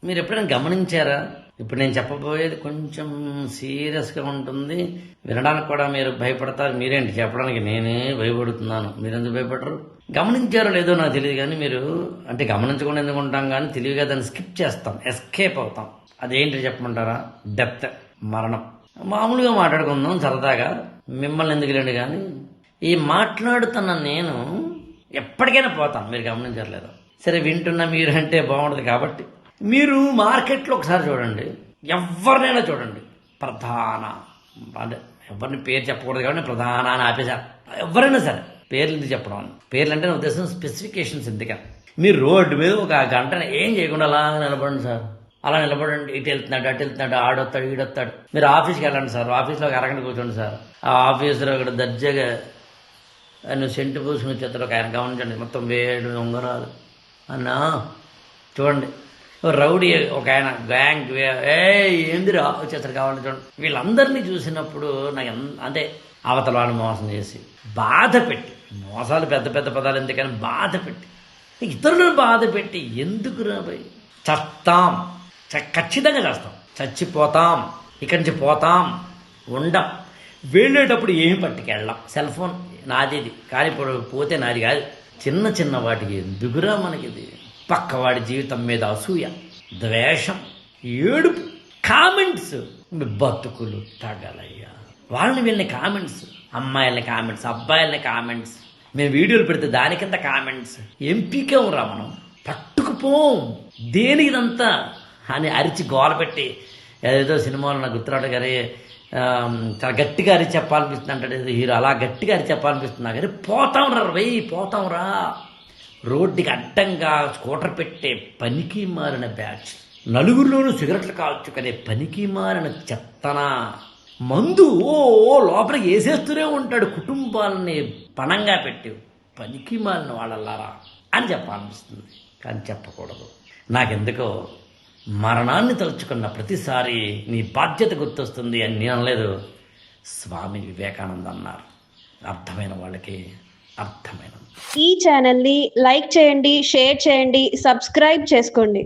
మీరు ఎప్పుడైనా గమనించారా? ఇప్పుడు నేను చెప్పబోయేది కొంచెం సీరియస్గా ఉంటుంది, వినడానికి కూడా మీరు భయపడతారు. మీరేంటి చెప్పడానికి? నేనే భయపడుతున్నాను, మీరెందుకు భయపడరు? గమనించారో లేదో నాకు తెలియదు, కానీ మీరు అంటే గమనించకుండా ఎందుకు ఉంటాం, కానీ తెలివిగా దాన్ని స్కిప్ చేస్తాం, ఎస్కేప్ అవుతాం. అదేంటి చెప్పమంటారా? డెత్, మరణం. మామూలుగా మాట్లాడుకుందాం సరదాగా, మిమ్మల్ని ఎందుకు లేండి. కానీ ఈ మాట్లాడుతున్న నేను ఎప్పటికైనా పోతాను, మీరు గమనించట్లేదు. సరే, వింటున్న మీరు అంటే బాగుంటుంది కాబట్టి మీరు మార్కెట్లో ఒకసారి చూడండి, ఎవరినైనా చూడండి, ప్రధాన అంటే ఎవరిని పేరు చెప్పకూడదు కాబట్టి ప్రధాన అని ఆపేశారు. ఎవరైనా సరే పేర్లు ఎందుకు చెప్పడం అని, పేర్లు అంటే నా ఉద్దేశం స్పెసిఫికేషన్స్ ఎందుకని. మీరు రోడ్డు మీద ఒక గంట ఏం చేయకుండా అలా నిలబడండి సార్, అలా నిలబడండి. ఇటు వెళ్తున్నాడు, అటు వెళ్తున్నాడు, ఆడొస్తాడు, ఈడొస్తాడు. మీరు ఆఫీస్కి వెళ్ళండి సార్, ఆఫీస్లో ఒక అరగంట కూర్చోండి సార్. ఆ ఆఫీసులో ఇక్కడ దర్జాగా నువ్వు సెంటు పూసుకుని వచ్చేస్తాడు ఒక ఆయన, గమనించండి. మొత్తం వేడు ఉంగరాలు అన్నా చూడండి. రౌడీ ఒక ఆయన గ్యాంగ్ ఏందిరా వచ్చేస్తారు కావాలని చూడండి. వీళ్ళందరినీ చూసినప్పుడు నాకు అంటే అవతల వాళ్ళు మోసం చేసి బాధ పెట్టి, మోసాలు పెద్ద పెద్ద పదాలు ఎందుకని బాధ పెట్టి, ఇతరులను బాధ పెట్టి ఎందుకు రాబోయి చస్తాం, ఖచ్చితంగా చేస్తాం, చచ్చిపోతాం, ఇక్కడి నుంచి పోతాం, ఉండం. వెళ్ళేటప్పుడు ఏం పట్టుకెళ్ళాం, సెల్ ఫోన్ నాది కానీ ఇప్పుడు పోతే నాది కాదు. చిన్న చిన్న వాటికి ఎందుకురా మనకిది? పక్కవాడి జీవితం మీద అసూయ, ద్వేషం, ఏడుపు, కామెంట్స్, బతుకులు తగలయ్యా. వాళ్ళని వీళ్ళని కామెంట్స్, అమ్మాయిలని కామెంట్స్, అబ్బాయిలని కామెంట్స్, మేము వీడియోలు పెడితే దానికింత కామెంట్స్. ఎంపీకేమరా మనం, పట్టుకుపోం దేనికిదంతా అని అరిచి గోల పెట్టి, ఏదో సినిమాలో నాకు గుర్తురాడు గారి చాలా గట్టిగా అరిచి చెప్పాలనిపిస్తుంది అంటాడు హీరో, అలా గట్టిగా అరిచి చెప్పాలనిపిస్తున్నా కానీ పోతాం రా వెయ్యి, పోతాం రా. రోడ్డుకి అడ్డంగా స్కూటర్ పెట్టే పనికి మారిన బ్యాచ్, నలుగురిలోనూ సిగరెట్లు కాల్చుకునే పనికి మారిన చెత్తన, మందు లోపలికి వేసేస్తూనే ఉంటాడు, కుటుంబాలని పణంగా పెట్టి పనికి మారిన వాళ్ళలారా అని చెప్పాలనిపిస్తుంది, కానీ చెప్పకూడదు. నాకెందుకో మరణాన్ని తలుచుకున్న ప్రతిసారి నీ బాధ్యత గుర్తొస్తుంది అని నేను అనలేదు, స్వామి వివేకానంద అన్నారు. అర్థమైన వాళ్ళకి అర్థమైన. ఈ ఛానల్ని లైక్ చేయండి, షేర్ చేయండి, సబ్స్క్రైబ్ చేసుకోండి.